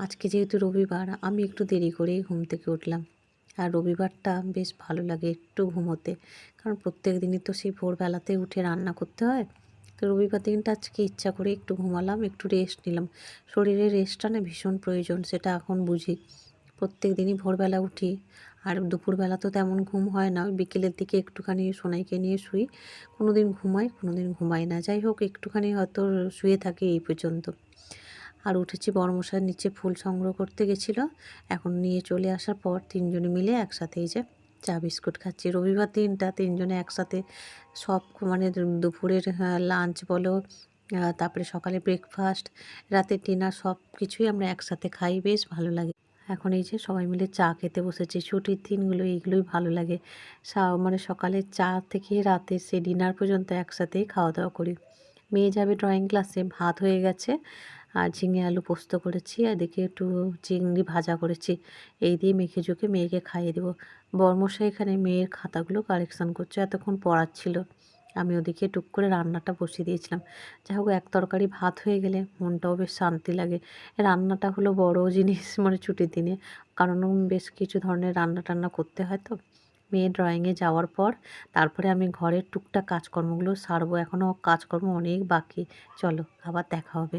আজকে যেহেতু রবিবার আমি একটু দেরি করেই ঘুম থেকে উঠলাম। আর রবিবারটা বেশ ভালো লাগে একটু ঘুমোতে। কারণ প্রত্যেক দিনই তো সেই ভোরবেলাতে উঠে রান্না করতে হয়। তো রবিবার দিনটা আজকে ইচ্ছা করে একটু ঘুমালাম, একটু রেস্ট নিলাম। শরীরের রেস্টটা না ভীষণ প্রয়োজন, সেটা এখন বুঝি। প্রত্যেক দিনই ভোরবেলা উঠি, আর দুপুরবেলা তো তেমন ঘুম হয় না। ওই বিকেলের দিকে একটুখানি সোনাইকে নিয়ে শুই। কোনোদিন ঘুমাই, কোনোদিন ঘুমাই না। যাই হোক, একটুখানি হয়তো শুয়ে থাকি এই পর্যন্ত। আর উঠেছি, বড়মশাই নিচে ফুল সংগ্রহ করতে গেছিল। এখন নিয়ে চলে আসার পর ৩ জনে মিলে একসাথে এই যে চা বিস্কুট খাচ্ছি। রবিবার দিনটা ৩ জনে একসাথে সব মানে দুপুরের লাঞ্চ বলো, তারপরে সকালে ব্রেকফাস্ট, রাতের ডিনার সব কিছুই আমরা একসাথে খাই, বেশ ভালো লাগে। এখন এই যে সবাই মিলে চা খেতে বসেছি। ছুটির দিনগুলো এইগুলোই ভালো লাগে। মানে সকালে চা থেকে রাতে সে ডিনার পর্যন্ত একসাথেই খাওয়া দাওয়া করি। মেয়ে যাবে ড্রয়িং ক্লাসে, ভাত হয়ে গেছে। আর ঝিঙে আলু পোস্ত করেছি, আর এদিকে একটু চিংড়ি ভাজা করেছি। এই দিয়ে মেখে ঝুঁকে মেয়েকে খাইয়ে দেবো। বরমশাই এখানে মেয়ের খাতাগুলো কালেকশন করছে, এতক্ষণ পড়াচ্ছিল। আমি ওদিকে টুক করে রান্নাটা বসিয়ে দিয়েছিলাম। যাই হোক, এক তরকারি ভাত হয়ে গেলে মনটাও বেশ শান্তি লাগে। রান্নাটা হলো বড় জিনিস মানে ছুটির দিনে, কারণ বেশ কিছু ধরনের রান্না টান্না করতে হয় তো। মেয়ে ড্রয়িংয়ে যাওয়ার পর তারপরে আমি ঘরের টুকটাক কাজকর্মগুলো সারবো। এখনও কাজকর্ম অনেক বাকি। চলো, আবার দেখা হবে।